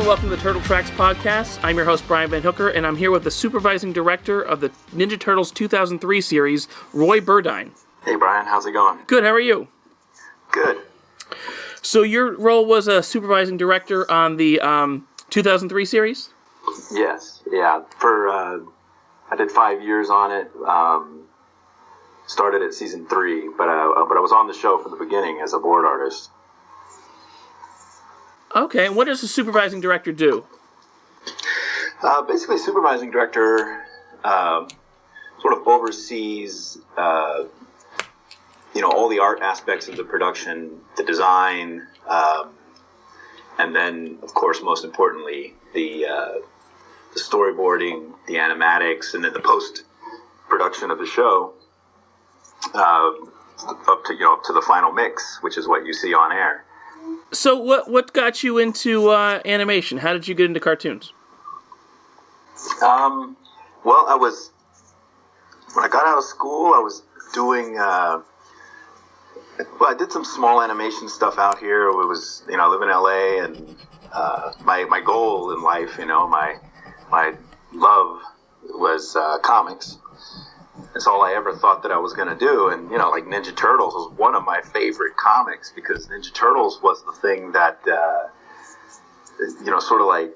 and welcome to the Turtle Tracks podcast. I'm your host, Brian Van Hooker, and I'm here with the supervising director of the Ninja Turtles 2003 series, Roy Burdine. Hey, Brian. How's it going? Good. How are you? Good. So your role was a supervising director on the 2003 series? Yes. Yeah. I did 5 years on it. Started at season 3, but I was on the show from the beginning as a board artist. Okay, and what does a supervising director do? Basically, supervising director sort of oversees, all the art aspects of the production, the design, and then, of course, most importantly, the storyboarding, the animatics, and then the post-production of the show up to the final mix, which is what you see on air. So what got you into animation? How did you get into cartoons? When I got out of school, I was doing, I did some small animation stuff out here. It was, I live in LA, and my goal in life, my love was comics. That's all I ever thought that I was going to do. And, like Ninja Turtles was one of my favorite comics because Ninja Turtles was the thing that, sort of like,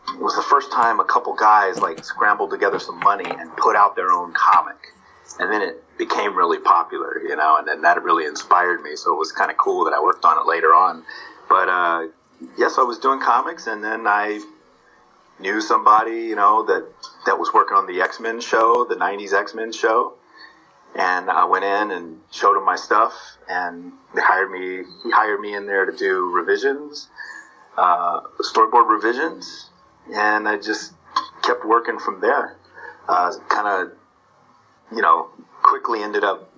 it was the first time a couple guys like scrambled together some money and put out their own comic. And then it became really popular, and then that really inspired me. So it was kind of cool that I worked on it later on. But, yes, I was doing comics, and then I knew somebody, that was working on the X-Men show, the 90s X-Men show. And I went in and showed him my stuff, and he hired me in there to do revisions, storyboard revisions. And I just kept working from there. Quickly ended up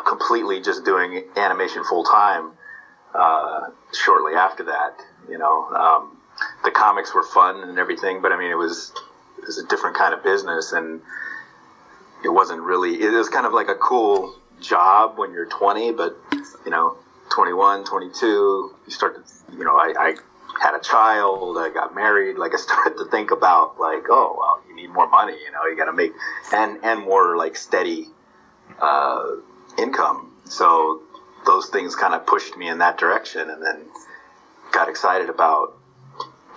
completely just doing animation full time shortly after that. The comics were fun and everything, but it was a different kind of business, and it was kind of like a cool job when you're 20, but 21, 22, you start to, I had a child, I got married, like I started to think about like, oh, well, you need more money, you got to make, and more like steady income. So those things kind of pushed me in that direction, and then got excited about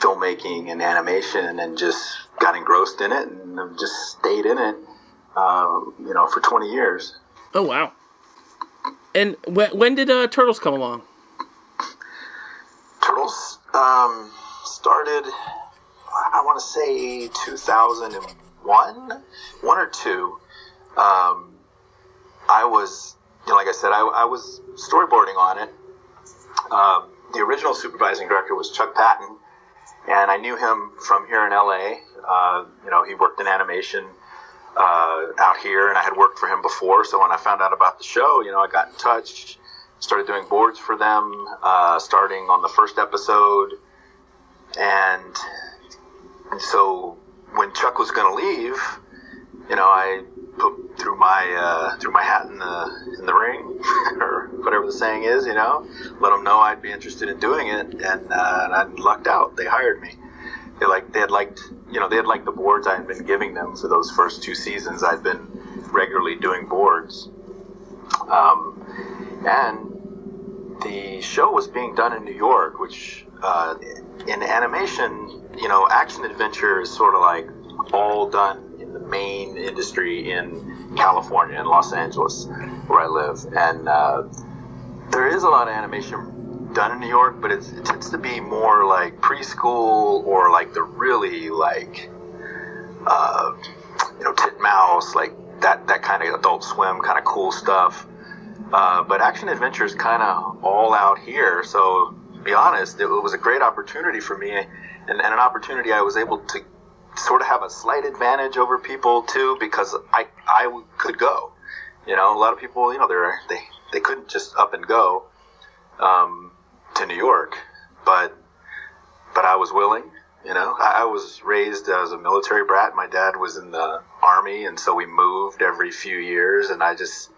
filmmaking and animation and just got engrossed in it, and I've just stayed in it, for 20 years. Oh, wow. And when did Turtles come along? Turtles started, I want to say 2001, 1 or 2. I was, like I said, I was storyboarding on it. The original supervising director was Chuck Patton, and I knew him from here in LA. He worked in animation out here, and I had worked for him before. So when I found out about the show, I got in touch, started doing boards for them, starting on the first episode. And so when Chuck was going to leave, I threw my hat in the ring, or whatever the saying is, let them know I'd be interested in doing it, and I lucked out. They hired me. They had liked the boards I had been giving them for those first 2 seasons. I'd been regularly doing boards, and the show was being done in New York, which in animation, action adventure is sort of like all done in the main industry in California, in Los Angeles, where I live. And there is a lot of animation done in New York, but it tends to be more like preschool, or like the really like, Titmouse, like that kind of Adult Swim kind of cool stuff. But action adventure is kind of all out here. So to be honest, it was a great opportunity for me, and an opportunity I was able to sort of have a slight advantage over people too, because I could go. A lot of people, they couldn't just up and go to New York, but I was willing. I was raised as a military brat. My dad was in the Army, and so we moved every few years, and I just,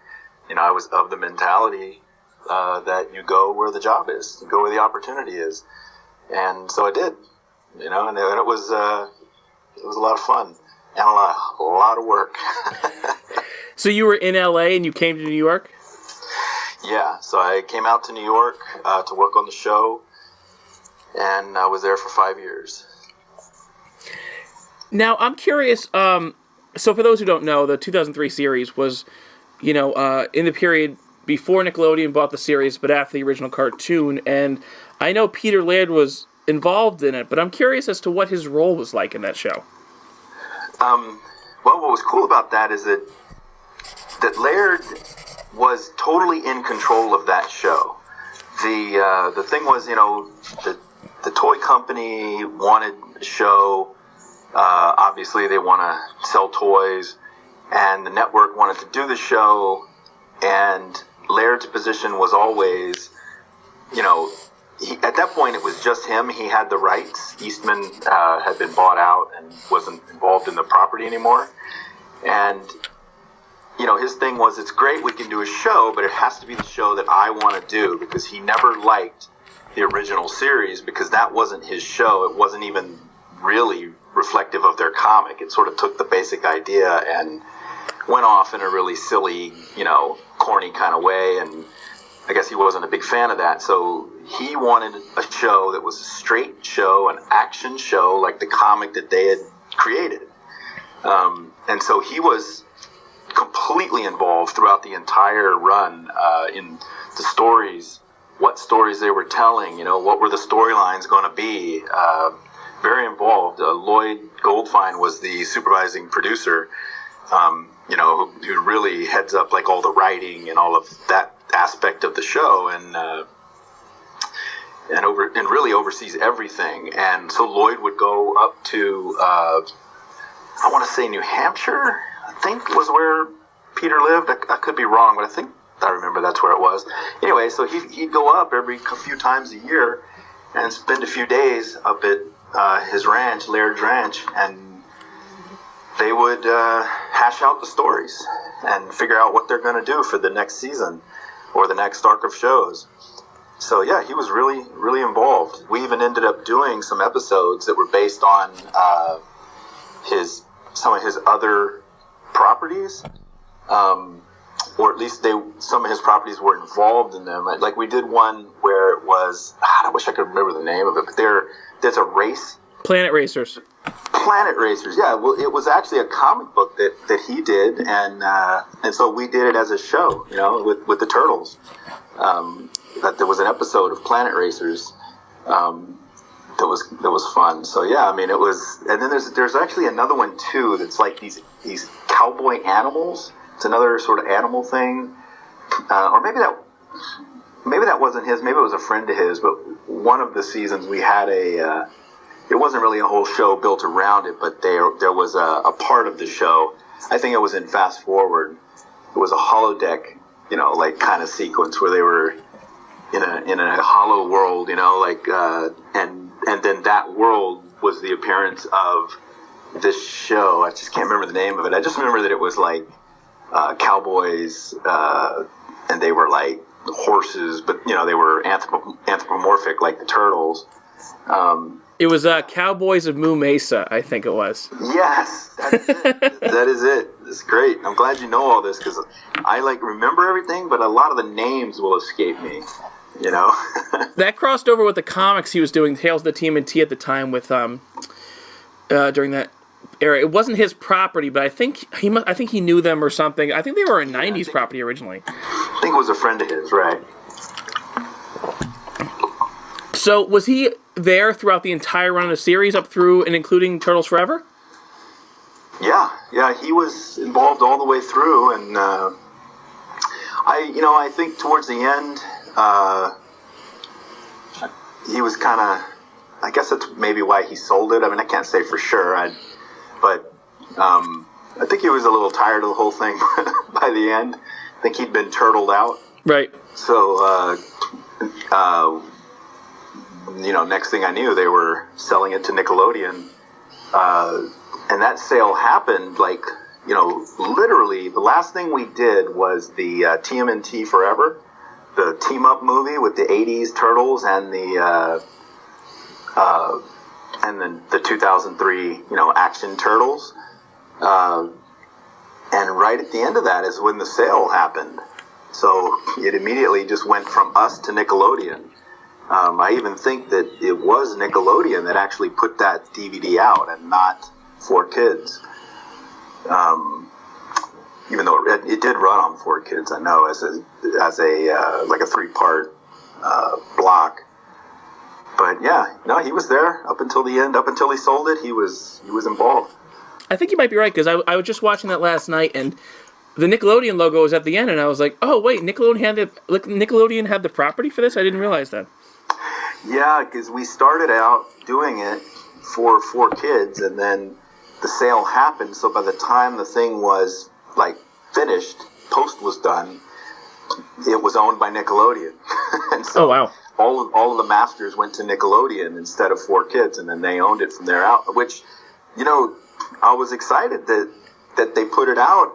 I was of the mentality that you go where the job is, you go where the opportunity is. And so I did. and it was a lot of fun and a lot of work. So you were in LA and you came to New York? Yeah, so I came out to New York to work on the show, and I was there for 5 years. Now, I'm curious, so for those who don't know, the 2003 series was, in the period before Nickelodeon bought the series, but after the original cartoon, and I know Peter Laird was involved in it, but I'm curious as to what his role was like in that show. Well, what was cool about that is that Laird was totally in control of that show. The thing was, the toy company wanted a show. Obviously, they want to sell toys, and the network wanted to do the show. And Laird's position was always, at that point it was just him. He had the rights. Eastman had been bought out and wasn't involved in the property anymore. And his thing was, it's great, we can do a show, but it has to be the show that I want to do, because he never liked the original series, because that wasn't his show. It wasn't even really reflective of their comic. It sort of took the basic idea and went off in a really silly, corny kind of way, and I guess he wasn't a big fan of that. So he wanted a show that was a straight show, an action show, like the comic that they had created. And so he was completely involved throughout the entire run in the stories, what stories they were telling, what were the storylines going to be. Very involved. Lloyd Goldfine was the supervising producer, who really heads up like all the writing and all of that aspect of the show, and really oversees everything. And so Lloyd would go up to I want to say New Hampshire, I think was where Peter lived. I could be wrong, but I remember that's where it was. Anyway, so he'd go up every few times a year and spend a few days up at his ranch, Laird's Ranch, and they would hash out the stories and figure out what they're going to do for the next season or the next arc of shows. So yeah, he was really, really involved. We even ended up doing some episodes that were based on some of his other properties, or at least some of his properties were involved in them. Like we did one where it was, I wish I could remember the name of it, but there's a race. Planet Racers. Planet Racers, yeah. Well, it was actually a comic book that he did, and so we did it as a show, with the Turtles. That there was an episode of Planet Racers that was fun. So yeah, I mean it was. And then there's actually another one too that's like these cowboy animals. It's another sort of animal thing, or maybe that wasn't his. Maybe it was a friend of his. But one of the seasons we had it wasn't really a whole show built around it, but there was a part of the show. I think it was in Fast Forward. It was a holodeck, like kind of sequence where they were in a hollow world, and then that world was the appearance of this show. I just can't remember the name of it. I just remember that it was like cowboys, and they were like horses, but they were anthropomorphic like the Turtles. It was Cowboys of Moo Mesa, I think it was. Yes, that's it. That is it. It's great. I'm glad you know all this, because I remember everything, but a lot of the names will escape me. That crossed over with the comics he was doing, Tales of the TMNT at the time, with during that era. It wasn't his property, but I think he knew them or something. I think they were a '90s property originally. I think it was a friend of his, right? So was he there throughout the entire run of the series, up through and including Turtles Forever? Yeah, he was involved all the way through, and I think towards the end, he was kind of. I guess that's maybe why he sold it. I mean, I can't say for sure, but I think he was a little tired of the whole thing by the end. I think he'd been turtled out. Right. So, next thing I knew, they were selling it to Nickelodeon. And that sale happened, literally, the last thing we did was the TMNT Forever, the team-up movie with the 80s Turtles and the and then the 2003, Action Turtles. And right at the end of that is when the sale happened. So it immediately just went from us to Nickelodeon. I even think that it was Nickelodeon that actually put that DVD out and not 4Kids. Even though it did run on 4Kids, I know, as a like a 3-part block. But yeah, no, he was there up until the end. Up until he sold it, he was involved. I think you might be right, because I was just watching that last night, and the Nickelodeon logo was at the end, and I was like, oh, wait, Nickelodeon had the property for this? I didn't realize that. Yeah, because we started out doing it for 4Kids, and then the sale happened, so by the time the thing was, finished, post was done, it was owned by Nickelodeon. And so oh, wow. All of the masters went to Nickelodeon instead of 4Kids, and then they owned it from there out, which, I was excited that they put it out,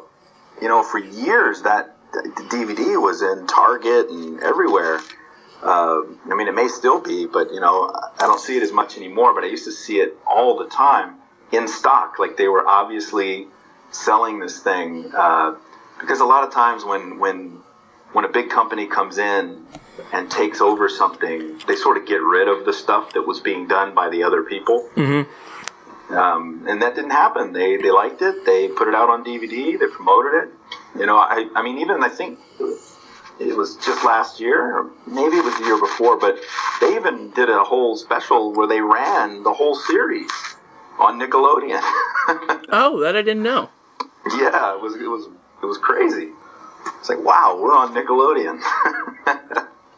for years. That the DVD was in Target and everywhere. It may still be, but, I don't see it as much anymore, but I used to see it all the time in stock. Like, they were obviously selling this thing, because a lot of times when a big company comes in and takes over something, they sort of get rid of the stuff that was being done by the other people. Mm-hmm. And that didn't happen. They liked it. They put it out on DVD. They promoted it. I think it was just last year, or maybe it was the year before, but they even did a whole special where they ran the whole series on Nickelodeon. Oh, that I didn't know. Yeah, it was crazy. It's like, wow, we're on Nickelodeon.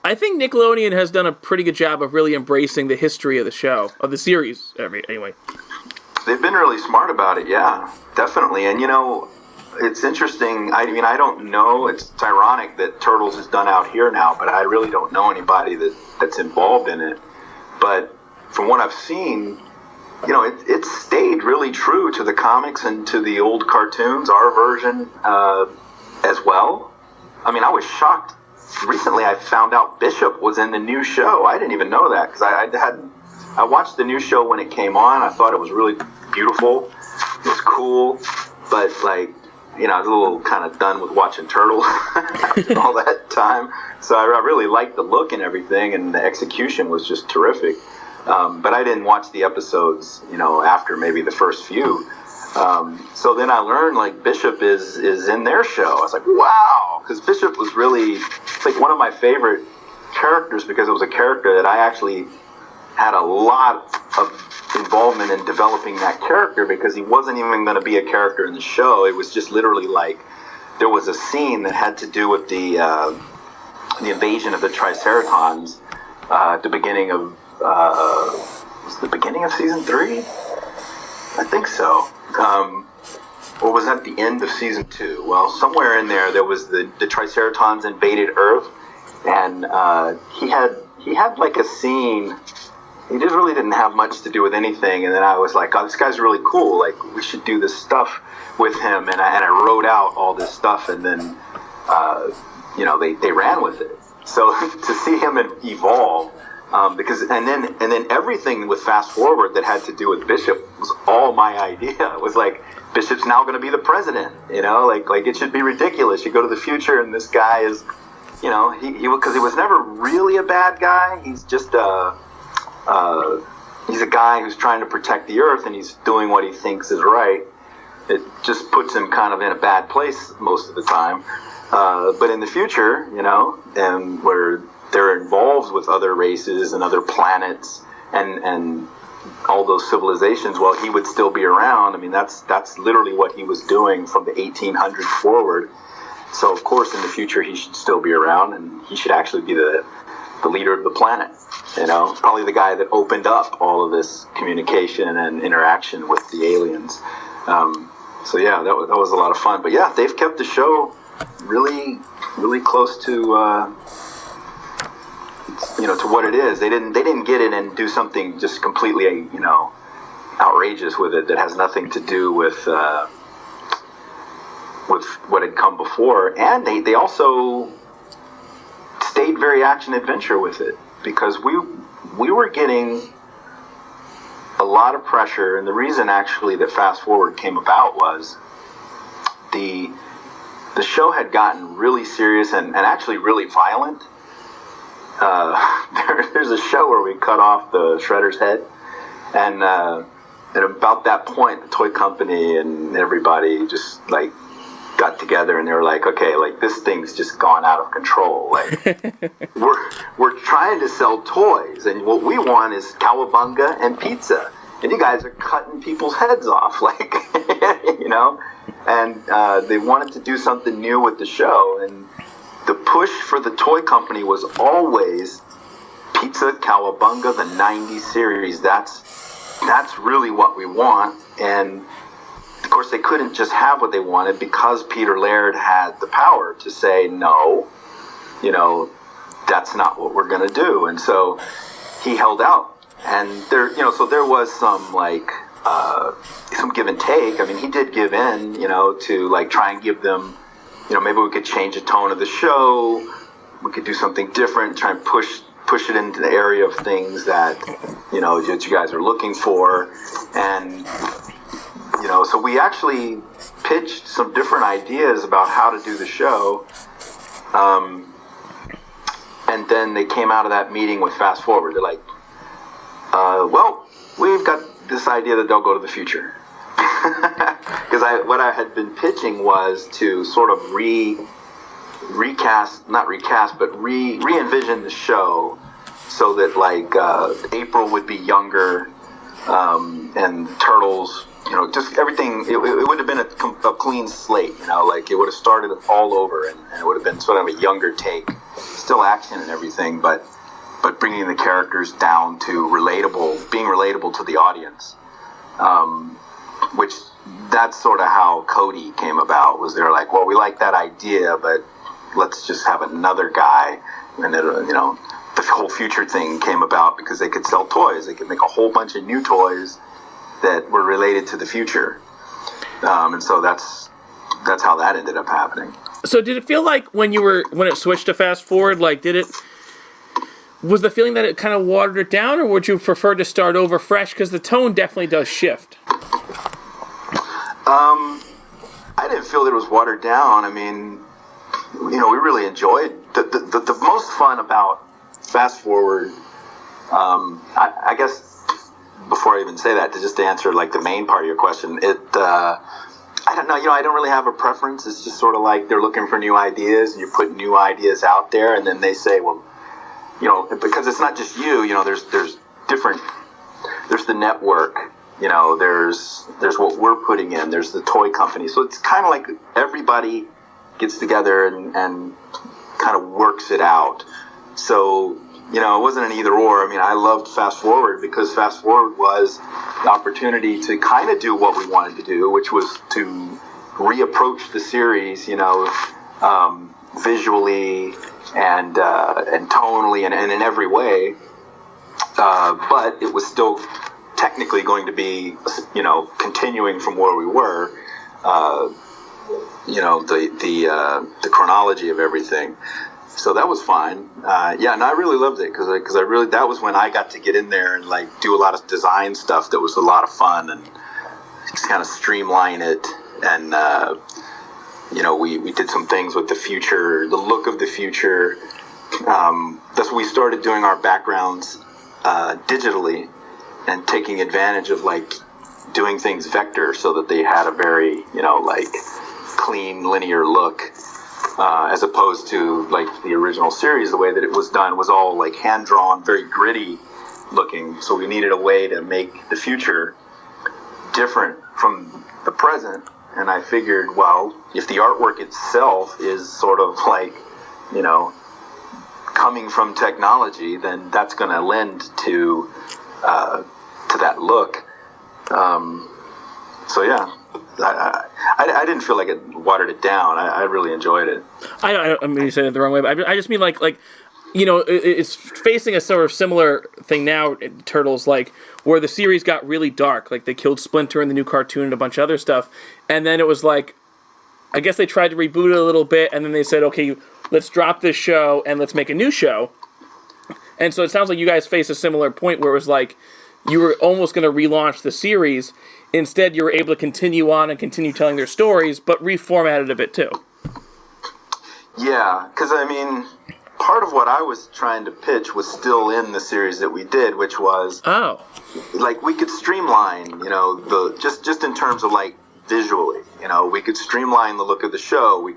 I think Nickelodeon has done a pretty good job of really embracing the history of the show, of the series, anyway. They've been really smart about it, yeah, definitely. And, it's interesting. I don't know. It's ironic that Turtles is done out here now, but I really don't know anybody that's involved in it. But from what I've seen, it stayed really true to the comics and to the old cartoons, our version as well. I was shocked. Recently, I found out Bishop was in the new show. I didn't even know that, because I watched the new show when it came on. I thought it was really beautiful. It was cool, but I was a little kind of done with watching Turtles after all that time. So I really liked the look and everything, and the execution was just terrific. But I didn't watch the episodes, after maybe the first few. So then I learned, Bishop is in their show. I was like, wow, because Bishop was really, one of my favorite characters, because it was a character that I actually had a lot of involvement in developing that character, because he wasn't even going to be a character in the show. It was just literally there was a scene that had to do with the invasion of the Triceratons at the beginning of was it the beginning of season 3? I think so. Or was that the end of season 2? Well, somewhere in there was the Triceratons invaded Earth, and he had a scene. He really didn't have much to do with anything, and then I was like, oh, this guy's really cool. We should do this stuff with him, and I wrote out all this stuff, and then they ran with it. So to see him evolve. And then everything with Fast Forward that had to do with Bishop was all my idea. It was Bishop's now going to be the president, it should be ridiculous. You go to the future and this guy is, because he was never really a bad guy. He's just he's a guy who's trying to protect the Earth, and he's doing what he thinks is right. It just puts him kind of in a bad place most of the time. But in the future, and where they're involved with other races and other planets and all those civilizations, well, he would still be around. That's literally what he was doing from the 1800s forward. So, of course, in the future, he should still be around, and he should actually be the leader of the planet. Probably the guy that opened up all of this communication and interaction with the aliens. So, yeah, that was a lot of fun. But, yeah, they've kept the show really, really close to to what it is. They didn't get in and do something just completely, outrageous with it that has nothing to do with what had come before. And they also stayed very action adventure with it, because we were getting a lot of pressure, and the reason actually that Fast Forward came about was the show had gotten really serious and actually really violent. There's a show where we cut off the Shredder's head, and about that point, the toy company and everybody just like got together, and they were like, okay, like this thing's just gone out of control. Like we're trying to sell toys, and what we want is cowabunga and pizza, and you guys are cutting people's heads off, like you know. And they wanted to do something new with the show, and the push for the toy company was always Pizza Cowabunga, the 90s series. That's really what we want. And of course they couldn't just have what they wanted, because Peter Laird had the power to say, no, you know, that's not what we're going to do. And so he held out, and there, you know, so there was some like some give and take. I mean, he did give in, you know, to like try and give them, you know, maybe we could change the tone of the show, we could do something different, try and push it into the area of things that, you know, that you guys are looking for. And, you know, so we actually pitched some different ideas about how to do the show. And then they came out of that meeting with Fast Forward. They're like, well, we've got this idea that they'll go to the future. Because what I had been pitching was to sort of re-envision the show so that like April would be younger, and Turtles, you know, just everything. It would have been a clean slate, you know, like it would have started all over, and it would have been sort of a younger take, still action and everything, but bringing the characters down to being relatable to the audience. Which that's sort of how Cody came about. Was they're like, well, we like that idea, but let's just have another guy. And it, you know, the whole future thing came about because they could sell toys. They could make a whole bunch of new toys that were related to the future. And so that's how that ended up happening. So did it feel like when it switched to Fast Forward, like was the feeling that it kind of watered it down, or would you prefer to start over fresh? Because the tone definitely does shift. I didn't feel that it was watered down. I mean, you know, we really enjoyed the most fun about Fast Forward. I guess before I even say that, just to answer like the main part of your question, I don't know. You know, I don't really have a preference. It's just sort of like they're looking for new ideas, and you put new ideas out there, and then they say, well, you know, because it's not just you. You know, there's different. There's the network. You know, there's what we're putting in. There's the toy company. So it's kind of like everybody gets together and kind of works it out. So, you know, it wasn't an either or. I mean, I loved Fast Forward because Fast Forward was the opportunity to kind of do what we wanted to do, which was to reapproach the series, you know, visually and tonally and in every way. But it was still technically going to be, you know, continuing from where we were, you know, the chronology of everything. So that was fine. Yeah, and I really loved it because I really, that was when I got to get in there and like do a lot of design stuff that was a lot of fun, and just kind of streamline it. And you know, we did some things with the future, the look of the future. That's when we started doing our backgrounds digitally and taking advantage of like doing things vector so that they had a very, you know, like clean linear look, as opposed to like the original series. The way that it was done was all like hand drawn, very gritty looking. So we needed a way to make the future different from the present. And I figured, well, if the artwork itself is sort of like, you know, coming from technology, then that's going to lend to that look. So yeah, I didn't feel like it watered it down. I really enjoyed it. I mean, you said it the wrong way, but I just mean like you know, it's facing a sort of similar thing now, Turtles, like where the series got really dark. Like they killed Splinter in the new cartoon and a bunch of other stuff, and then it was like, I guess they tried to reboot it a little bit, and then they said, okay, let's drop this show and let's make a new show. And so it sounds like you guys face a similar point where it was like, you were almost going to relaunch the series. Instead, you were able to continue on and continue telling their stories, but reformatted a bit too. Yeah, because I mean, part of what I was trying to pitch was still in the series that we did, which was like we could streamline, the just in terms of like visually, we could streamline the look of the show.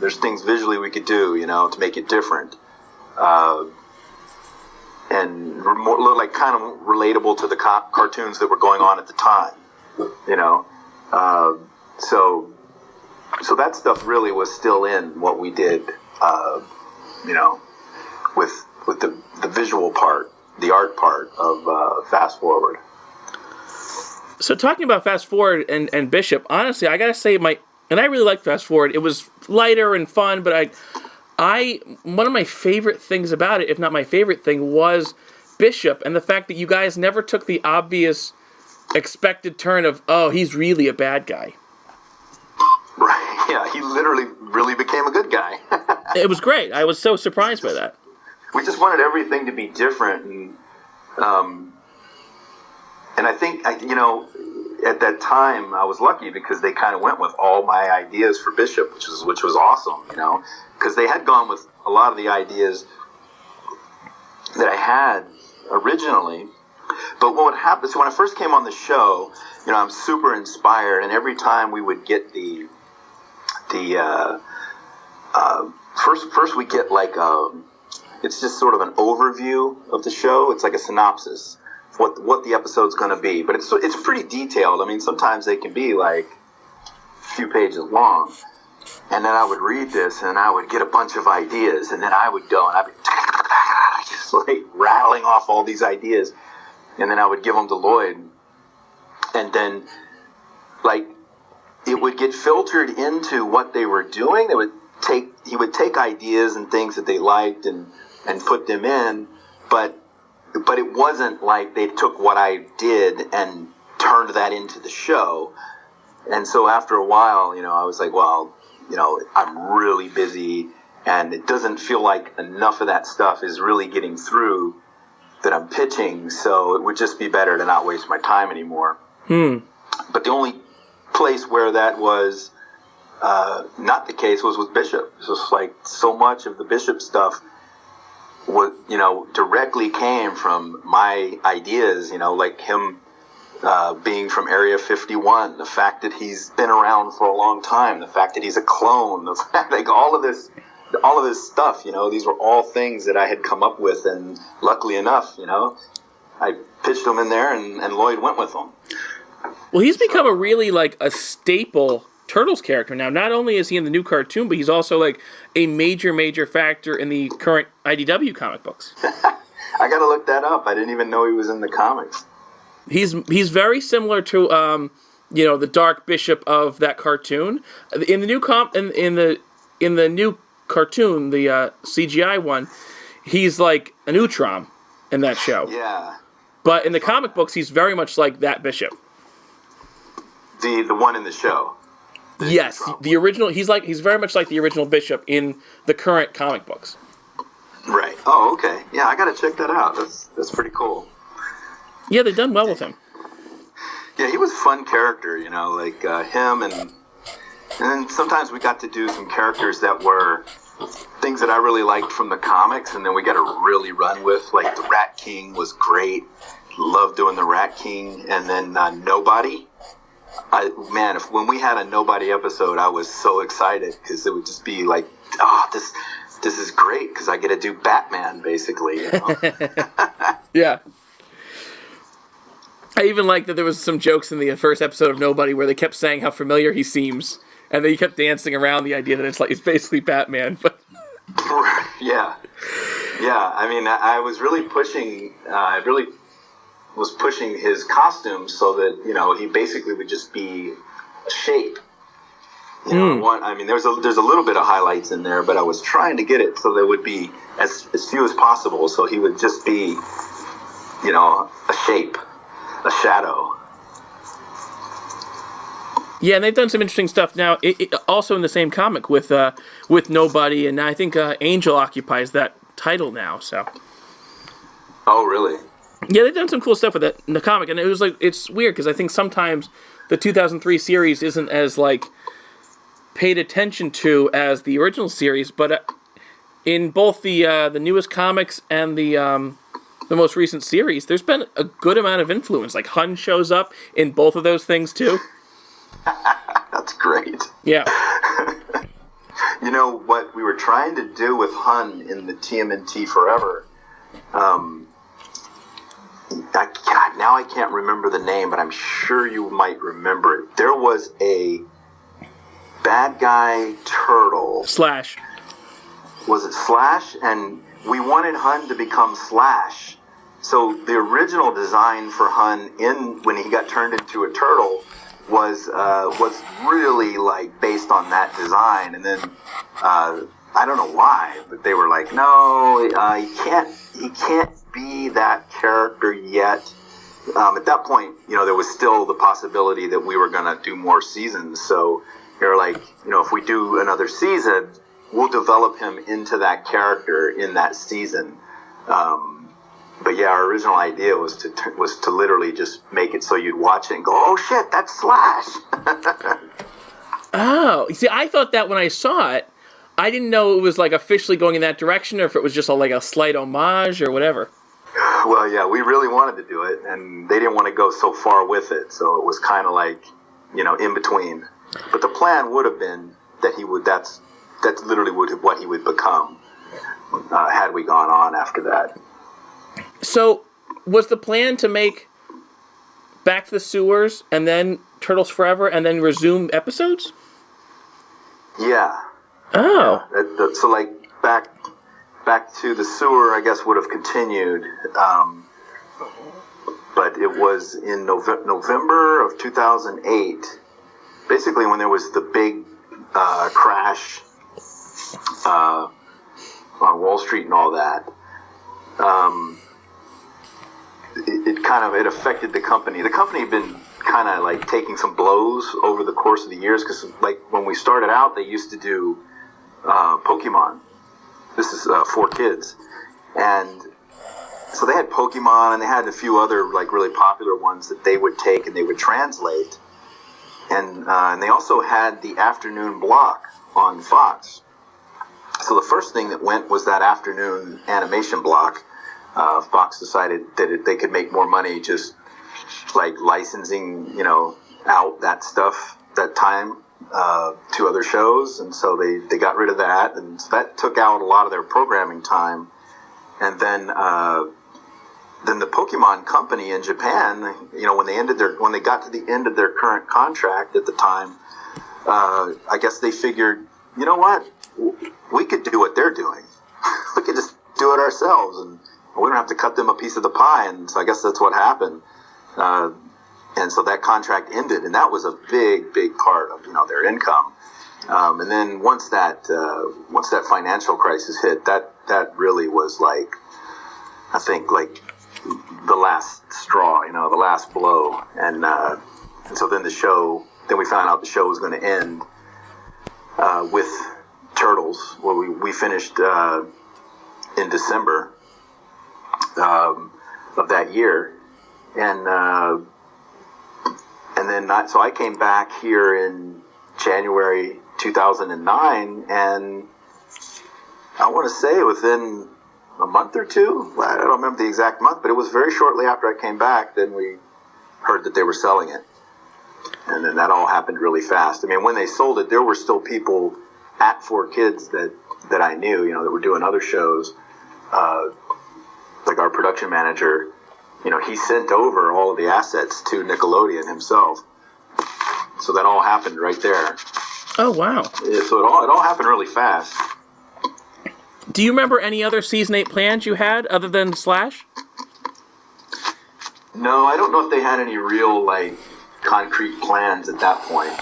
There's things visually we could do, to make it different. And more, like kind of relatable to the cartoons that were going on at the time, so that stuff really was still in what we did, with the visual part, the art part of Fast Forward. So talking about Fast Forward and Bishop, honestly, I gotta say and I really liked Fast Forward. It was lighter and fun, but one of my favorite things about it, if not my favorite thing, was Bishop and the fact that you guys never took the obvious expected turn of, oh, he's really a bad guy. Right, yeah, he literally really became a good guy. It was great. I was so surprised by that. We just wanted everything to be different, and I think, at that time I was lucky because they kind of went with all my ideas for Bishop, which was awesome, because they had gone with a lot of the ideas that I had originally. But what would happen, so when I first came on the show, I'm super inspired, and every time we would get first we get like it's just sort of an overview of the show. It's like a synopsis of what the episode's going to be, but it's pretty detailed. I mean, sometimes they can be like a few pages long, and then I would read this and I would get a bunch of ideas, and then I would go and I'd be just like rattling off all these ideas, and then I would give them to Lloyd, and then like it would get filtered into what they were doing. He would take ideas and things that they liked and put them in, but it wasn't like they took what I did and turned that into the show. And so after a while, I was like, well, I'm really busy, and it doesn't feel like enough of that stuff is really getting through that I'm pitching, so it would just be better to not waste my time anymore. But the only place where that was not the case was with Bishop. It was like so much of the Bishop stuff was, directly came from my ideas, like him being from Area 51, the fact that he's been around for a long time, the fact that he's a clone, the fact, like all of this stuff, these were all things that I had come up with, and luckily enough, I pitched them in there, and Lloyd went with them. Well, he's become a really, like, a staple Turtles character now. Not only is he in the new cartoon, but he's also, like, a major factor in the current IDW comic books. I gotta look that up. I didn't even know he was in the comics. He's very similar to, the Dark Bishop of that cartoon. In the new in the new cartoon, the CGI one, he's like an Utrom in that show. Yeah. But in the comic books, he's very much like that Bishop. The one in the show. Yes, the original. He's very much like the original Bishop in the current comic books. Right. Oh, okay. Yeah, I gotta check that out. That's pretty cool. Yeah, they've done well with him. Yeah, he was a fun character, like him, and then sometimes we got to do some characters that were things that I really liked from the comics, and then we got to really run with, like the Rat King was great. Loved doing the Rat King, and then Nobody. When we had a Nobody episode, I was so excited because it would just be like, this is great because I get to do Batman basically. Yeah. I even like that there was some jokes in the first episode of Nobody where they kept saying how familiar he seems, and they kept dancing around the idea that it's basically Batman. But yeah. I mean, I was really pushing. I really was pushing his costume so that he basically would just be a shape. There's a little bit of highlights in there, but I was trying to get it so there would be as few as possible, so he would just be, a shape, a shadow. Yeah, and they've done some interesting stuff now. Also in the same comic with Nobody, and I think Angel occupies that title now. So. Oh, really? Yeah, they've done some cool stuff with it in the comic, and it was like it's weird because I think sometimes the 2003 series isn't as like paid attention to as the original series, but in both the newest comics and the most recent series, there's been a good amount of influence. Like Hun shows up in both of those things too. That's great. Yeah. You know what we were trying to do with Hun in the TMNT Forever. Now I can't remember the name, but I'm sure you might remember it. There was a bad guy turtle. Slash. Was it Slash? And we wanted Hun to become Slash. So the original design for Hun when he got turned into a turtle was really like based on that design. And then I don't know why, but they were like, no, he can't be that character yet. At that point, there was still the possibility that we were going to do more seasons. So they were like, if we do another season, we'll develop him into that character in that season. But yeah, our original idea was to literally just make it so you'd watch it and go, oh shit, that's Slash. Oh, see, I thought that when I saw it, I didn't know it was like officially going in that direction, or if it was just like a slight homage or whatever. Well, yeah, we really wanted to do it, and they didn't want to go so far with it, so it was kind of like, in between. But the plan would have been that he would. That's literally what he would become had we gone on after that. So, was the plan to make Back to the Sewers and then Turtles Forever and then resume episodes? Yeah. Oh. Yeah. So, like, back to the sewer, I guess, would have continued. But it was in November of 2008, basically when there was the big crash on Wall Street and all that. It affected the company. The company had been kind of like taking some blows over the course of the years because, like, when we started out, they used to do Pokemon. This is for kids, and so they had Pokemon, and they had a few other like really popular ones that they would take and they would translate, and they also had the afternoon block on Fox. So the first thing that went was that afternoon animation block. Fox decided that they could make more money just like licensing, out that stuff that time to other shows, and so they got rid of that, and so that took out a lot of their programming time. And then the Pokemon company in Japan, when they got to the end of their current contract at the time, I guess they figured, you know what, we could do what they're doing. We could just do it ourselves, and we don't have to cut them a piece of the pie. And so I guess that's what happened. And so that contract ended, and that was a big, big part of their income. And then once that financial crisis hit, that really was like, I think, like the last straw, the last blow. And so then we found out the show was going to end with Turtles, where we finished in December of that year, and then so I came back here in January 2009, and I want to say within a month or two, I don't remember the exact month, but it was very shortly after I came back, then we heard that they were selling it, and then that all happened really fast. I mean, when they sold it, there were still people at 4Kids that I knew, that were doing other shows. Like our production manager, he sent over all of the assets to Nickelodeon himself. So that all happened right there. Oh, wow. Yeah, so it all happened really fast. Do you remember any other Season 8 plans you had other than Slash? No, I don't know if they had any real, like, concrete plans at that point.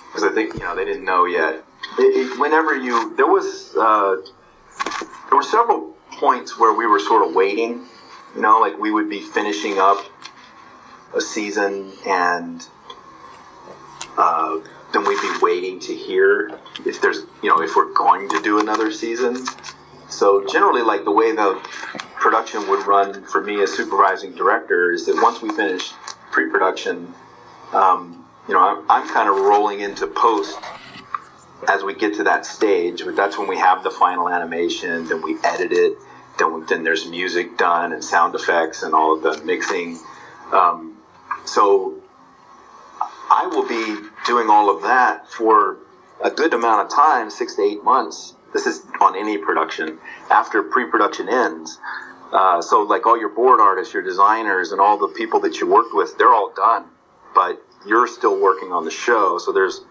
Because I think, they didn't know yet. There were several points where we were sort of waiting, like we would be finishing up a season, and then we'd be waiting to hear if there's, if we're going to do another season. So generally, like the way production would run for me as supervising director is that once we finish pre-production, I'm kind of rolling into post as we get to that stage. That's when we have the final animation, then we edit it, then there's music done and sound effects and all of the mixing. So I will be doing all of that for a good amount of time, 6 to 8 months. This is on any production after pre-production ends. So like all your board artists, your designers, and all the people that you worked with, they're all done, but you're still working on the show. So there's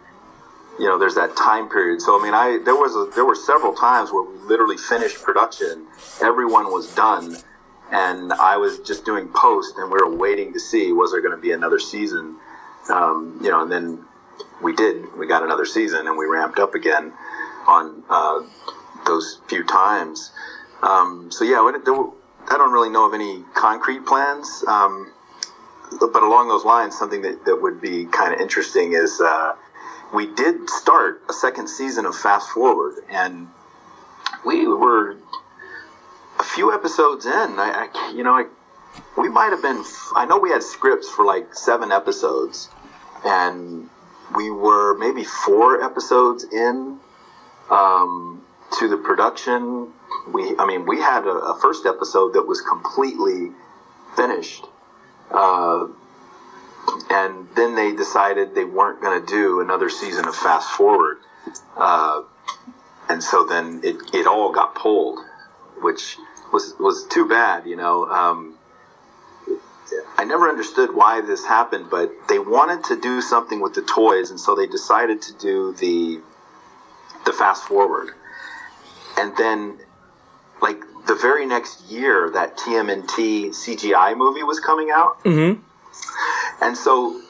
that time period. So I mean, there were several times where we literally finished production, everyone was done, and I was just doing post, and we were waiting to see, was there going to be another season? And then we got another season, and we ramped up again on those few times. I don't really know of any concrete plans, but along those lines, something that would be kind of interesting is we did start a second season of Fast Forward, and we were a few episodes in. We might have been. I know we had scripts for like 7 episodes, and we were maybe 4 episodes in to the production. We had a first episode that was completely finished. And then they decided they weren't going to do another season of Fast Forward. And so then it all got pulled, which was too bad, I never understood why this happened, but they wanted to do something with the toys, and so they decided to do the Fast Forward. And then, like, the very next year, that TMNT CGI movie was coming out. Mm-hmm. And so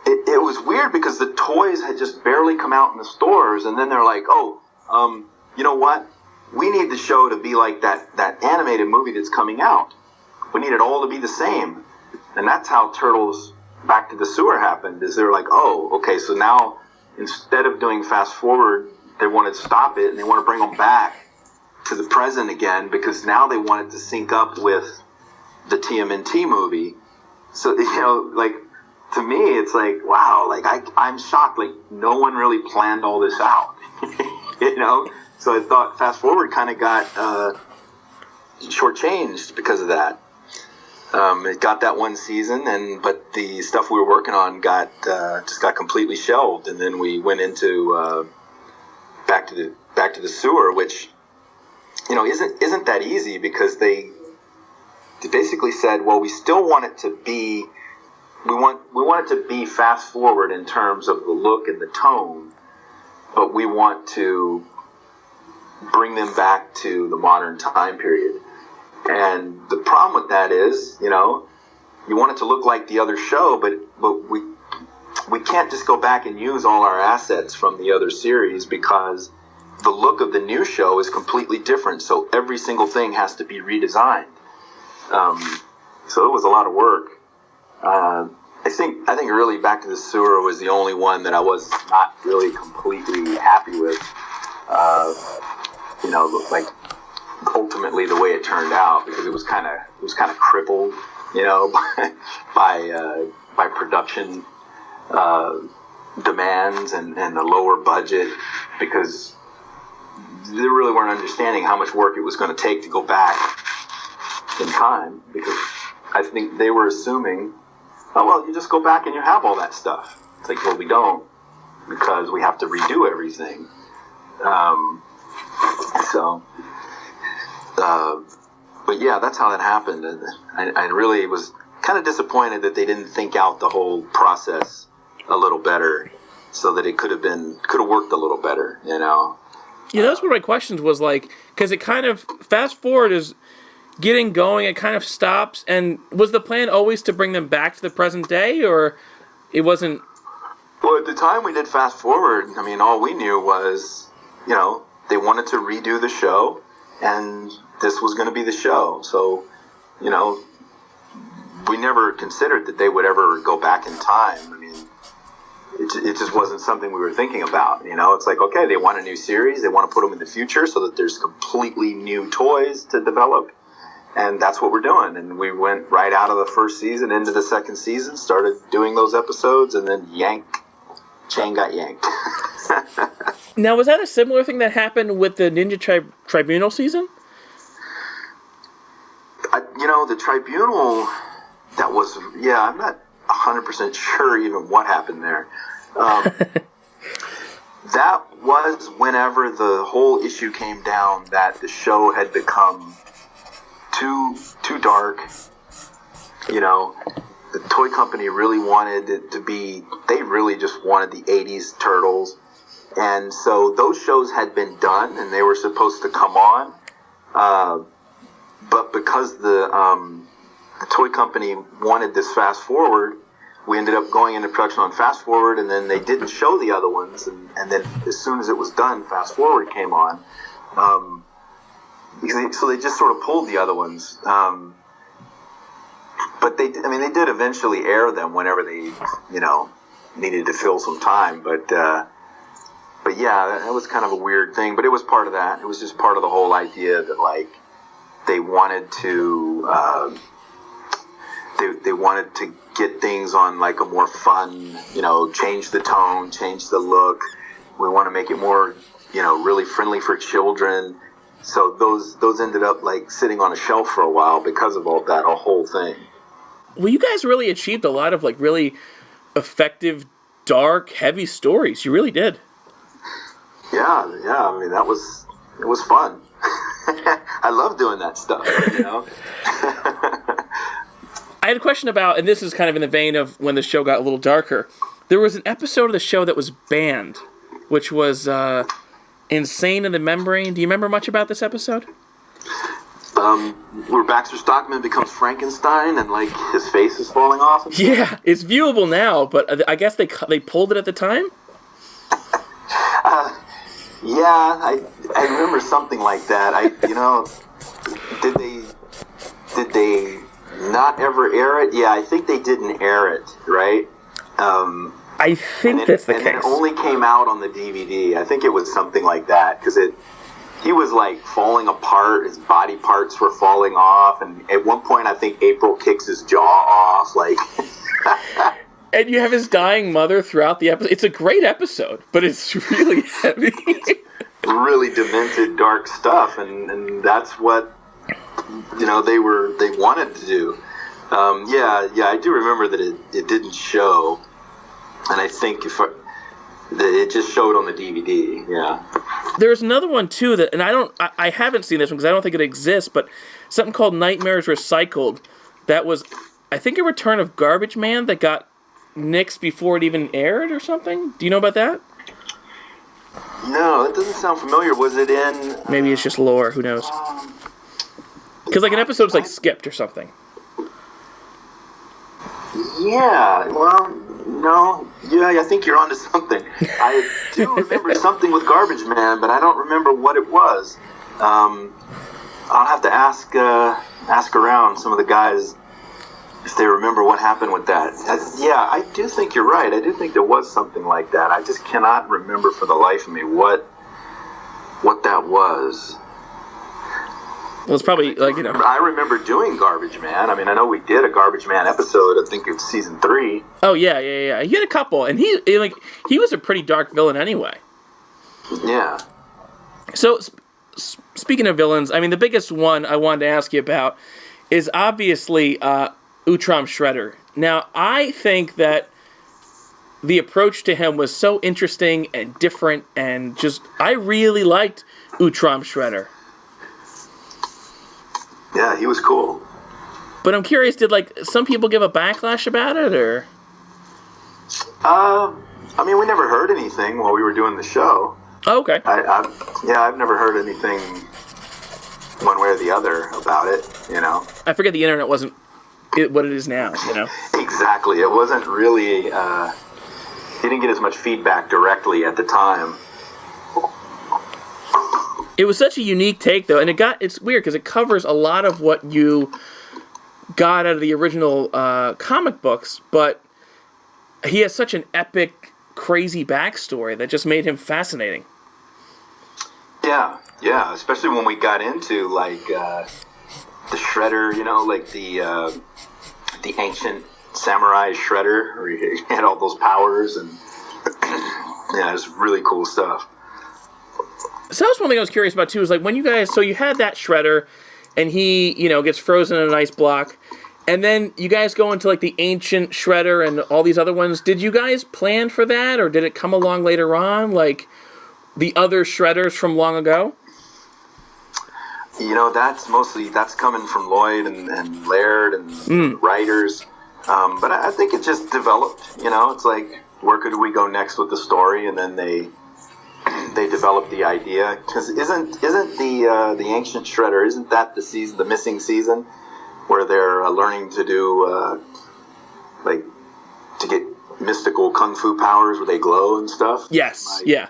it was weird because the toys had just barely come out in the stores, and then they're like, you know what? We need the show to be like that animated movie that's coming out. We need it all to be the same. And that's how Turtles Back to the Sewer happened, is they're like, okay, so now instead of doing Fast Forward, they wanted to stop it, and they want to bring them back to the present again, because now they wanted to sync up with the TMNT movie. So, like, to me, it's like, wow, like, I'm shocked. Like, no one really planned all this out, So I thought Fast Forward kind of got shortchanged because of that. It got that one season, but the stuff we were working on just got completely shelved, and then we went into Back to the Sewer, which isn't that easy, because they basically said, well, we still want it to be, we want it to be Fast Forward in terms of the look and the tone, but we want to bring them back to the modern time period. And the problem with that is, you want it to look like the other show, but we can't just go back and use all our assets from the other series, because the look of the new show is completely different. So every single thing has to be redesigned. So it was a lot of work. I think really Back to the Sewer was the only one that I was not really completely happy with. Like, ultimately the way it turned out, because it was kind of crippled, by production demands and the lower budget, because they really weren't understanding how much work it was going to take to go back in time, because I think they were assuming, you just go back and you have all that stuff. It's like, well, we don't, because we have to redo everything. But yeah, that's how that happened. And I really was kind of disappointed that they didn't think out the whole process a little better, so that it could have worked a little better, Yeah, that's one of my questions was, like, because it kind of, Fast Forward is getting going, it kind of stops, and was the plan always to bring them back to the present day, or it wasn't? Well, at the time we did Fast Forward, all we knew was, they wanted to redo the show, and this was going to be the show. So, we never considered that they would ever go back in time. It just wasn't something we were thinking about. It's like, okay, they want a new series, they want to put them in the future so that there's completely new toys to develop, and that's what we're doing. And we went right out of the first season into the second season, started doing those episodes, and then chain got yanked. Now, was that a similar thing that happened with the Ninja Tribunal season? The Tribunal, I'm not 100% sure even what happened there. That was whenever the whole issue came down that the show had become too dark. The toy company really wanted it to be, they really just wanted the 80s Turtles. And so those shows had been done and they were supposed to come on. But because the toy company wanted this fast forward, we ended up going into production on fast forward, and then they didn't show the other ones. And then as soon as it was done, fast forward came on. So they just sort of pulled the other ones. But they did eventually air them whenever they, needed to fill some time. But yeah, that was kind of a weird thing. But it was part of that. It was just part of the whole idea that, like, they wanted to they wanted to get things on, like, a more fun, change the tone, change the look. We want to make it more, really friendly for children. So those ended up, like, sitting on a shelf for a while because of all that, a whole thing. Well, you guys really achieved a lot of, like, really effective, dark, heavy stories. You really did. Yeah. I mean, it was fun. I love doing that stuff, I had a question about, and this is kind of in the vein of when the show got a little darker. There was an episode of the show that was banned, which was Insane in the Membrane. Do you remember much about this episode? Where Baxter Stockman becomes Frankenstein and, like, his face is falling off. Yeah, it's viewable now, but I guess they pulled it at the time? Yeah, I remember something like that. Did they not ever air it? Yeah, I think they didn't air it, right? I think that's the case. And it only came out on the DVD. I think it was something like that, because he was, like, falling apart. His body parts were falling off, and at one point I think April kicks his jaw off, like. And you have his dying mother throughout the episode. It's a great episode, but it's really heavy. Really demented, dark stuff, and that's what they wanted to do. Yeah, I do remember that it didn't show, and I think that it just showed on the DVD. Yeah. There's another one too that, and I haven't seen this one because I don't think it exists, but something called Nightmares Recycled. That was, I think, a return of Garbage Man that got nixed before it even aired or something. Do you know about that? No, that doesn't sound familiar. Was it in? Maybe it's just lore. Who knows? Because, like, an episode's, like, skipped or something. Yeah, well, no. Yeah, I think you're onto something. I do remember something with Garbage Man, but I don't remember what it was. I'll have to ask around some of the guys if they remember what happened with that. Yeah, I do think you're right. I do think there was something like that. I just cannot remember for the life of me what that was. Well, it's probably, like, I remember doing Garbage Man. I mean, I know we did a Garbage Man episode, I think it's season 3. Oh, yeah. He had a couple, and he was a pretty dark villain anyway. Yeah. So, speaking of villains, I mean, the biggest one I wanted to ask you about is obviously Utram Shredder. Now, I think that the approach to him was so interesting and different, and just, I really liked Utram Shredder. Yeah, he was cool. But I'm curious, did, like, some people give a backlash about it, or? I mean, we never heard anything while we were doing the show. Oh, okay. I've never heard anything one way or the other about it, I forget the internet wasn't what it is now, Exactly. It wasn't really, he didn't get as much feedback directly at the time. It was such a unique take, though, and it's weird because it covers a lot of what you got out of the original comic books, but he has such an epic, crazy backstory that just made him fascinating. Yeah, especially when we got into, like, Shredder, like the ancient samurai Shredder, where he had all those powers, and yeah, it's really cool stuff. So that's one thing I was curious about too. Is like when you guys, so you had that Shredder, and he, gets frozen in an ice block, and then you guys go into like the ancient Shredder and all these other ones. Did you guys plan for that, or did it come along later on, like the other Shredders from long ago? That's coming from Lloyd and Laird and writers. But I think it just developed. It's like, where could we go next with the story, and then they developed the idea. Because isn't the ancient Shredder, isn't that the missing season where they're learning to do to get mystical kung fu powers where they glow and stuff? Yes. Yeah.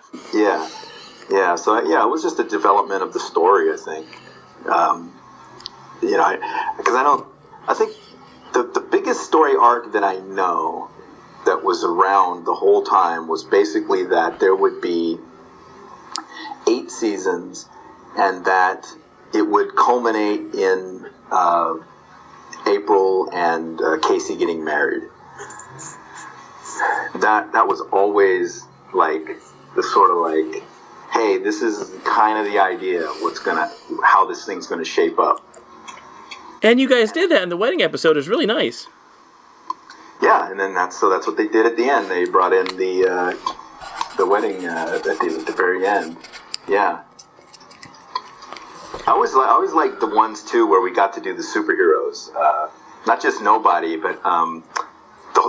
So it was just a development of the story, I think. I think the biggest story arc that I know that was around the whole time was basically that there would be 8 seasons, and that it would culminate in April and Casey getting married. That was always like the sort of like, hey, this is kind of the idea of how this thing's gonna shape up. And you guys did that in the wedding episode. It was really nice. Yeah, and then that's what they did at the end. They brought in the wedding at the very end. Yeah. I always liked the ones too where we got to do the superheroes. Not just Nobody, but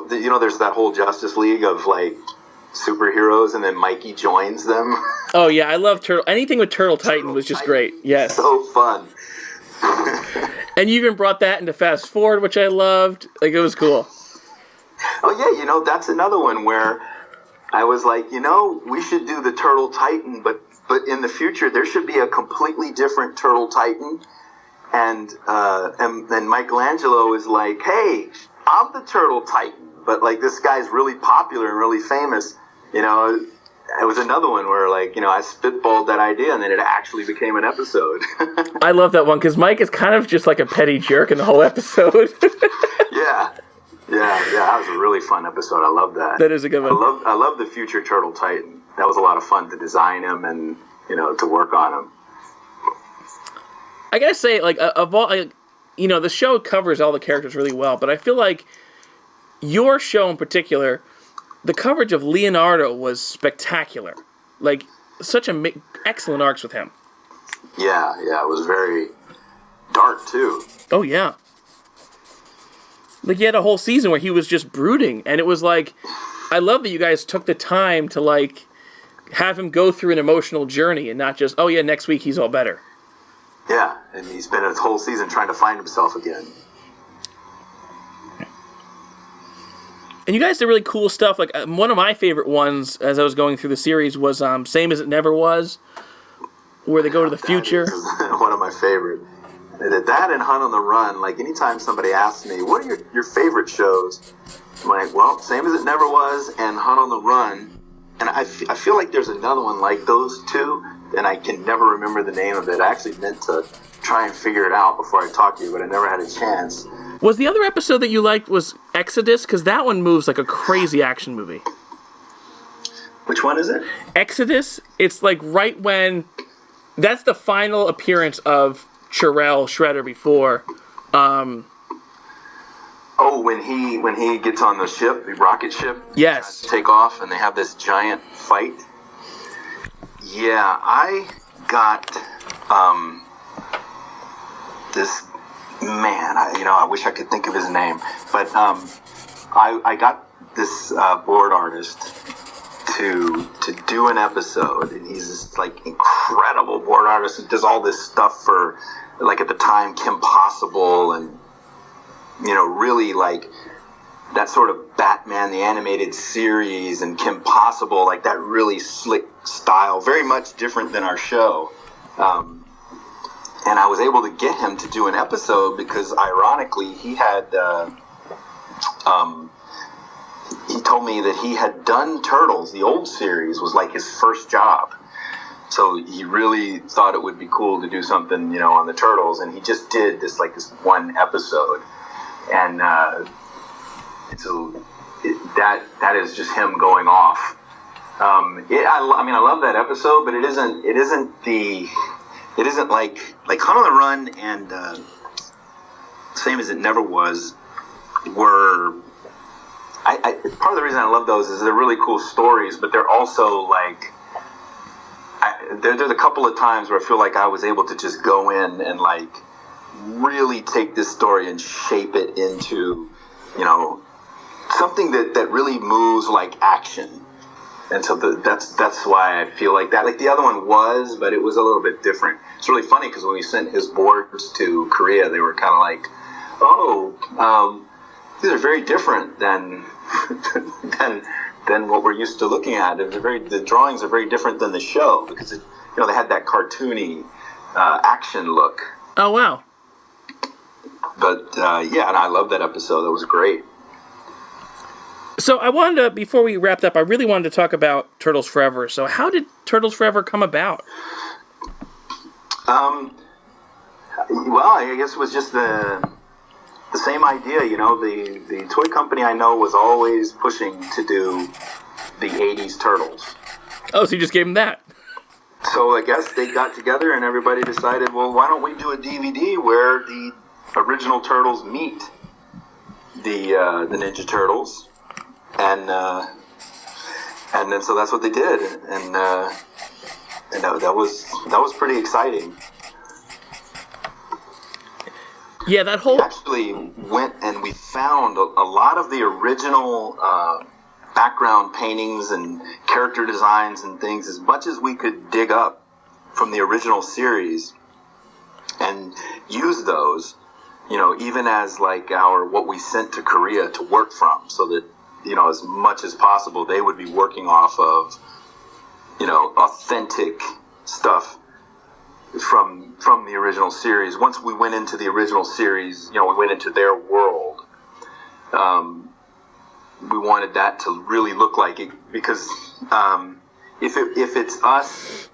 there's that whole Justice League of like superheroes, and then Mikey joins them. Oh yeah, I love Turtle. Anything with Turtle Titan was just great. Yes. So fun. And you even brought that into Fast Forward, which I loved. Like, it was cool. Oh yeah, that's another one where I was like, we should do the Turtle Titan, but in the future there should be a completely different Turtle Titan. And Michelangelo is like, hey, I'm the Turtle Titan, but like this guy's really popular and really famous. It was another one where like, I spitballed that idea, and then it actually became an episode. I love that one because Mike is kind of just like a petty jerk in the whole episode. Yeah. That was a really fun episode. I love that. That is a good one. I love the future Turtle Titan. That was a lot of fun to design him and to work on him. I gotta say, like, of all, the show covers all the characters really well, but I feel like your show in particular, the coverage of Leonardo was spectacular. Like, such excellent arcs with him. Yeah, it was very dark too. Oh yeah. Like, he had a whole season where he was just brooding, and it was like, I love that you guys took the time to like have him go through an emotional journey and not just, oh yeah, next week he's all better. Yeah, and he spent his whole season trying to find himself again. And you guys did really cool stuff. Like, one of my favorite ones as I was going through the series was Same as It Never Was, where they go to the future. One of my favorite. That and Hunt on the Run. Like, anytime somebody asks me, what are your favorite shows? I'm like, well, Same as It Never Was and Hunt on the Run. And I feel like there's another one like those two, and I can never remember the name of it. I actually meant to try and figure it out before I talk to you, but I never had a chance. Was the other episode that you liked was Exodus? Because that one moves like a crazy action movie. Which one is it? Exodus. It's like right when... That's the final appearance of Cherrelle Shredder before... when he gets on the ship, the rocket ship? Yes. Take off, and they have this giant fight. Yeah, I got this man. I wish I could think of his name, but I got this board artist to do an episode, and he's this like incredible board artist and does all this stuff for, like, at the time, Kim Possible, and really like that sort of Batman the Animated Series and Kim Possible, like that really slick style, very much different than our show. And I was able to get him to do an episode because, ironically, he had he told me that he had done Turtles. The old series was like his first job. So he really thought it would be cool to do something, on the Turtles, and he just did this one episode, and so that is just him going off. I love that episode, but it isn't like Hunt on the Run and Same as It Never Was were. Part of the reason I love those is they're really cool stories, but they're also there's a couple of times where I feel like I was able to just go in and really take this story and shape it into, something that really moves like action. And so that's why I feel like that. Like the other one was, but it was a little bit different. It's really funny because when we sent his boards to Korea, they were kind of like, these are very different than than what we're used to looking at. The drawings are very different than the show because they had that cartoony action look. Oh wow! But and I love that episode. That was great. So I wanted to, before we wrapped up, I really wanted to talk about Turtles Forever. So how did Turtles Forever come about? Well, I guess it was just the same idea, the toy company I know was always pushing to do the 80s Turtles. Oh, so you just gave them that? So I guess they got together and everybody decided, well, why don't we do a DVD where the original Turtles meet the Ninja Turtles, and then so that's what they did, and that was pretty exciting. Yeah, that whole... We actually went and we found a lot of the original background paintings and character designs and things, as much as we could dig up from the original series, and use those, even as what we sent to Korea to work from, so that, as much as possible, they would be working off of, authentic stuff from the original series. Once we went into the original series, we went into their world. We wanted that to really look like it, because if it's us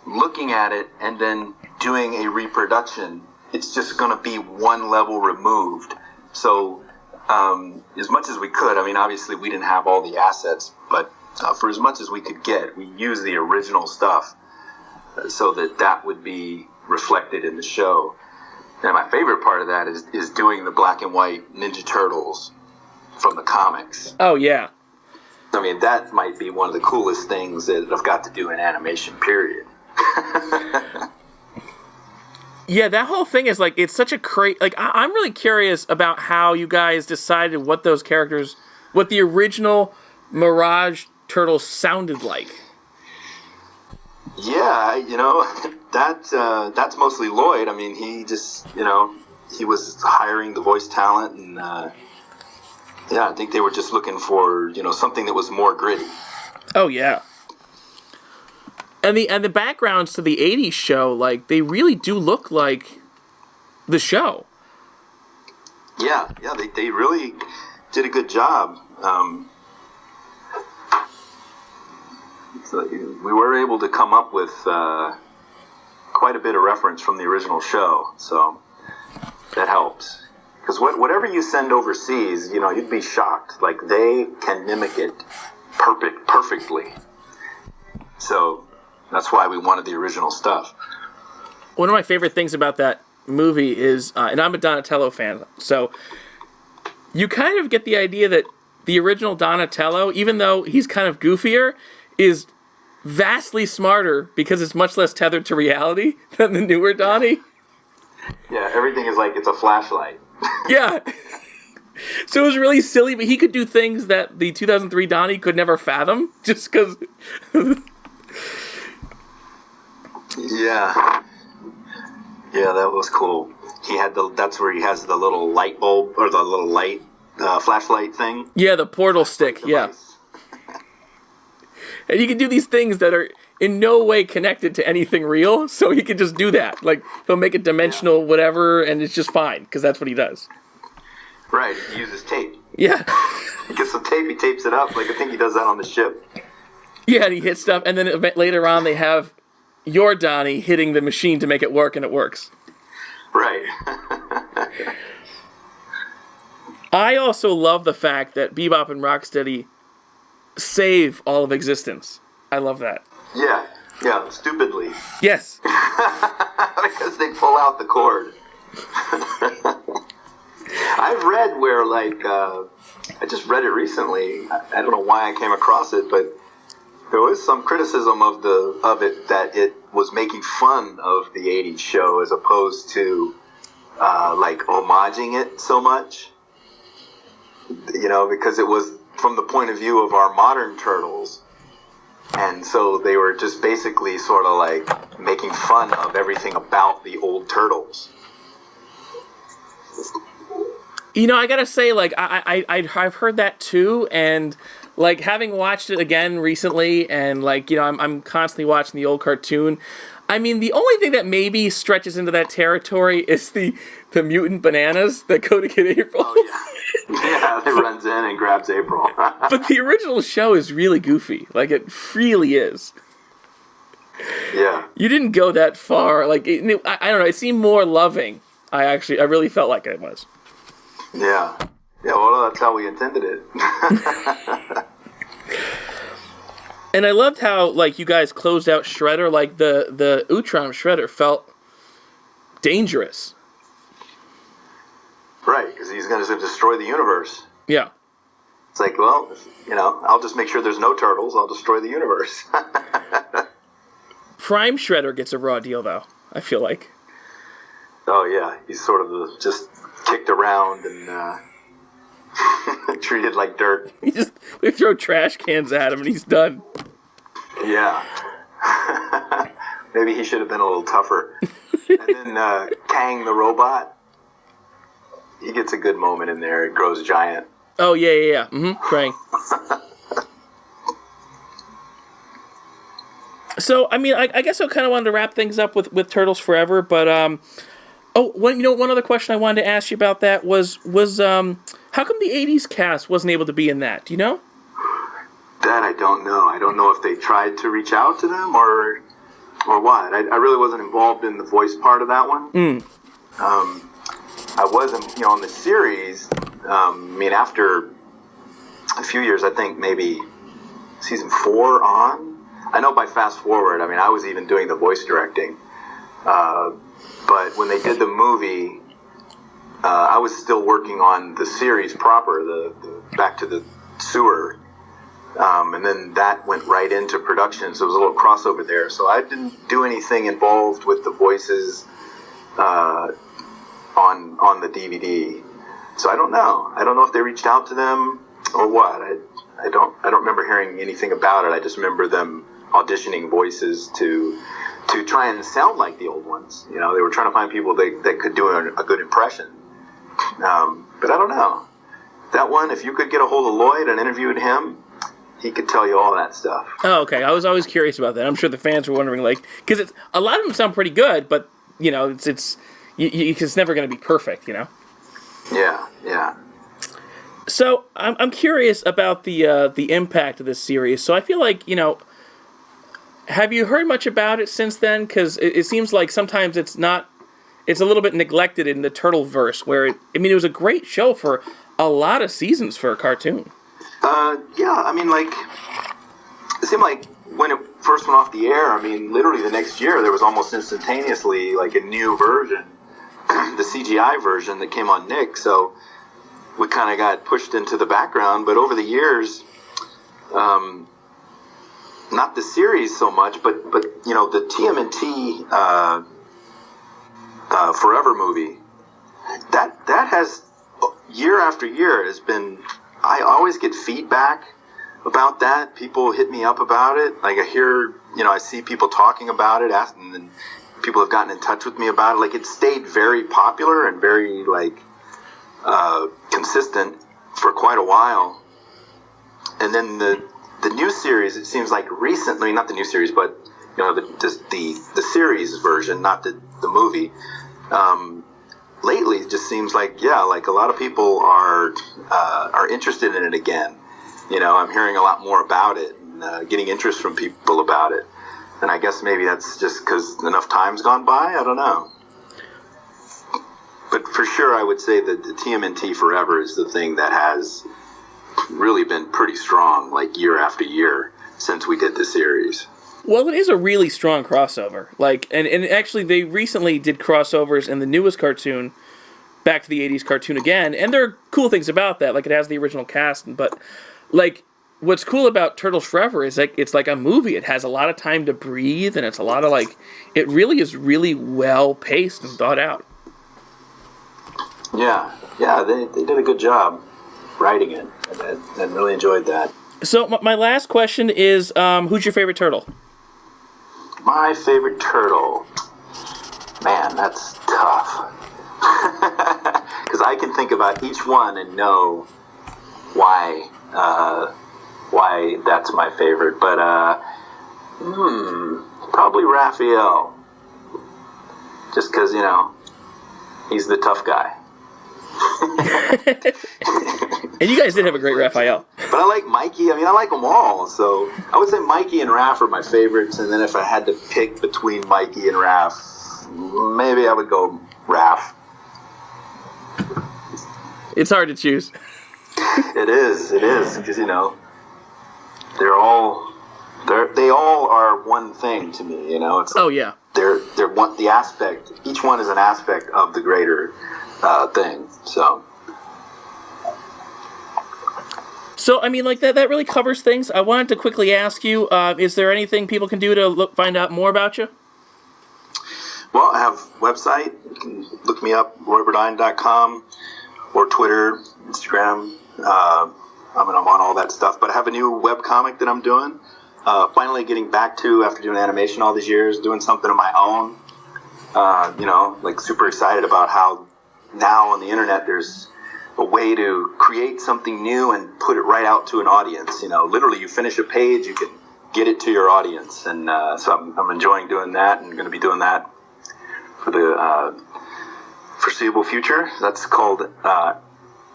looking at it and then doing a reproduction, it's just going to be one level removed. So as much as we could, obviously we didn't have all the assets, but for as much as we could get, we used the original stuff so that would be reflected in the show. And my favorite part of that is doing the black and white Ninja Turtles from the comics. Oh, yeah. That might be one of the coolest things that I've got to do in animation, period. Yeah, that whole thing is it's such a I'm really curious about how you guys decided what those characters, what the original Mirage Turtles sounded like. Yeah, that's mostly Lloyd. He just, he was hiring the voice talent, and I think they were just looking for, something that was more gritty. Oh yeah. And the backgrounds to the 80s show, they really do look like the show. Yeah, they really did a good job. So we were able to come up with quite a bit of reference from the original show, so that helps. Because whatever you send overseas, you'd be shocked. They can mimic it perfectly. So that's why we wanted the original stuff. One of my favorite things about that movie is, and I'm a Donatello fan, so you kind of get the idea that the original Donatello, even though he's kind of goofier, is vastly smarter because it's much less tethered to reality than the newer Donnie. Yeah, everything is it's a flashlight. Yeah. So it was really silly, but he could do things that the 2003 Donnie could never fathom, just because... Yeah, that was cool. He had that's where he has the little light bulb, or the little light flashlight thing. Yeah, the portal stick, yeah. And he can do these things that are in no way connected to anything real, so he can just do that. He'll make it dimensional, whatever, and it's just fine, because that's what he does. Right, he uses tape. Yeah. He gets some tape, he tapes it up, I think he does that on the ship. Yeah, and he hits stuff, and then later on they have you're Donnie hitting the machine to make it work, and it works. Right. I also love the fact that Bebop and Rocksteady save all of existence. I love that. Yeah, stupidly. Yes. Because they pull out the cord. I've read where, like, I just read it recently. I don't know why I came across it, but there was some criticism of it that it was making fun of the 80s show as opposed to, like, homaging it so much. You know, because it was from the point of view of our modern turtles. And so they were just basically sort of like making fun of everything about the old turtles. You know, I gotta say, like, I've heard that too, and like having watched it again recently, and like, you know, I'm constantly watching the old cartoon. I mean, the only thing that maybe stretches into that territory is the mutant bananas that go to get April. Oh, yeah. Yeah, it runs in and grabs April. But the original show is really goofy. Like, it really is. Yeah. You didn't go that far. Like, I don't know, it seemed more loving. I really felt like it was. Yeah. Yeah, well, that's how we intended it. And I loved how, like, you guys closed out Shredder. Like, the Utrom Shredder felt dangerous. Right, because he's going to destroy the universe. Yeah. It's like, well, you know, I'll just make sure there's no turtles. I'll destroy the universe. Prime Shredder gets a raw deal, though, I feel like. Oh, yeah. He's sort of just kicked around and treated like dirt. They throw trash cans at him and he's done. Yeah. Maybe he should have been a little tougher. And then Kang the robot. He gets a good moment in there. It grows giant. Oh, yeah. Mm-hmm. Krang. So, I mean, I guess I kind of wanted to wrap things up with Turtles Forever, but, one other question I wanted to ask you about that was how come the 80s cast wasn't able to be in that? Do you know? That I don't know. I don't know if they tried to reach out to them or what. I really wasn't involved in the voice part of that one. I wasn't, on the series, after a few years, I think maybe season 4 on. I know by fast forward, I was even doing the voice directing. But when they did the movie, I was still working on the series proper, the Back to the Sewer. And then that went right into production, so it was a little crossover there. So I didn't do anything involved with the voices on the DVD. So I don't know. I don't know if they reached out to them or what. I don't remember hearing anything about it. I just remember them auditioning voices to try and sound like the old ones. They were trying to find people that could do a good impression. But I don't know. That one, if you could get a hold of Lloyd and interviewed him, he could tell you all that stuff. Oh, okay. I was always curious about that. I'm sure the fans were wondering, because a lot of them sound pretty good, but it's never going to be perfect, Yeah. So I'm curious about the impact of this series. So I feel like have you heard much about it since then? Because it seems like sometimes it's a little bit neglected in the Turtleverse, where it was a great show for a lot of seasons for a cartoon. Yeah, it seemed like when it first went off the air, literally the next year, there was almost instantaneously like a new version, the CGI version that came on Nick, so we kind of got pushed into the background, but over the years, not the series so much, but the TMNT Forever movie, that has, year after year, has been, I always get feedback about that. People hit me up about it. Like I hear, I see people talking about it, and then people have gotten in touch with me about it. Like it stayed very popular and very consistent for quite a while. And then the new series, it seems like recently, not the new series, but the series version, not the movie. Lately, it just seems like a lot of people are interested in it again. I'm hearing a lot more about it and getting interest from people about it. And I guess maybe that's just because enough time's gone by. I don't know. But for sure, I would say that the TMNT Forever is the thing that has really been pretty strong, like year after year, since we did the series. Well, it is a really strong crossover. Like, and actually, they recently did crossovers in the newest cartoon, back to the 80s cartoon again, and there are cool things about that. Like, it has the original cast, but, like, what's cool about Turtles Forever is, like, it's like a movie. It has a lot of time to breathe, and it's a lot of, like, it really is really well-paced and thought out. Yeah, they did a good job writing it. I really enjoyed that. So, my last question is, who's your favorite turtle? My favorite turtle? Man, that's tough. Because I can think about each one and know why that's my favorite. But probably Raphael. Just because, he's the tough guy. And you guys did have a great Raphael. But I like Mikey. I like them all. So I would say Mikey and Raph are my favorites. And then if I had to pick between Mikey and Raph, maybe I would go Raph. It's hard to choose. It is, because they all are one thing to me. It's oh yeah, they're one the aspect. Each one is an aspect of the greater thing. So I mean, like that really covers things. I wanted to quickly ask you: is there anything people can do to find out more about you? Well, I have a website. You can look me up, royburdine.com. Or Twitter, Instagram. I'm on all that stuff. But I have a new webcomic that I'm doing. Finally getting back to, after doing animation all these years, doing something of my own. Like super excited about how now on the internet there's a way to create something new and put it right out to an audience. Literally you finish a page, you can get it to your audience. And so I'm enjoying doing that and going to be doing that for the foreseeable future. That's called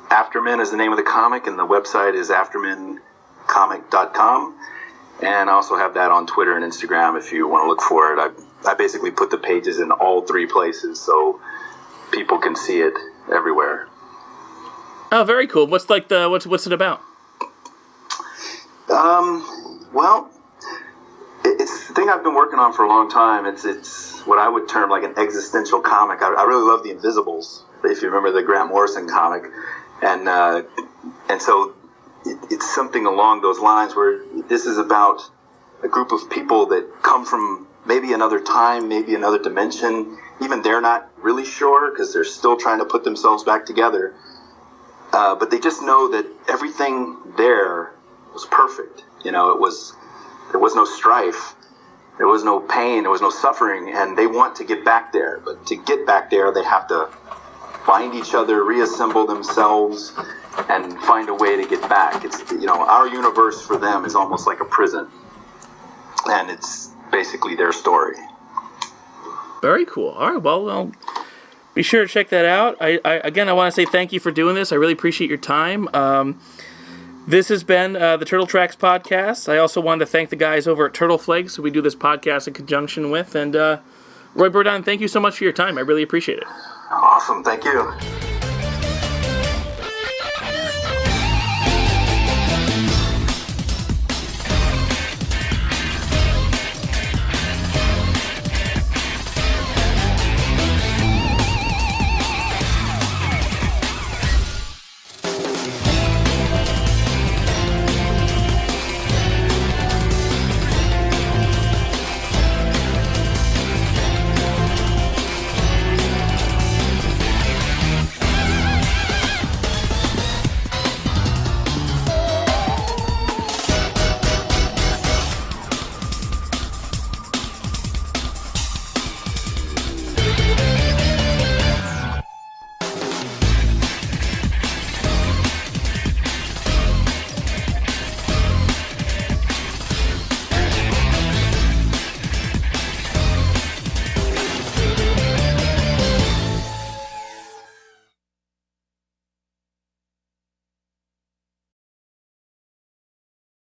Aftermen is the name of the comic, and the website is aftermencomic.com. And I also have that on Twitter and Instagram if you want to look for it. I basically put the pages in all three places so people can see it everywhere. Oh, very cool. What's what's it about? Well, it's the thing I've been working on for a long time. It's what I would term like an existential comic. I really love The Invisibles, if you remember the Grant Morrison comic, and so it's something along those lines where this is about a group of people that come from maybe another time, maybe another dimension. Even they're not really sure because they're still trying to put themselves back together. But they just know that everything there was perfect. There was no strife. There was no pain, there was no suffering, and they want to get back there. But to get back there, they have to find each other, reassemble themselves, and find a way to get back. It's our universe for them is almost like a prison, and it's basically their story. Very cool. All right, well, be sure to check that out. I want to say thank you for doing this. I really appreciate your time. This has been the Turtle Tracks podcast. I also wanted to thank the guys over at Turtle Flakes who we do this podcast in conjunction with. And Roy Burdine, thank you so much for your time. I really appreciate it. Awesome. Thank you.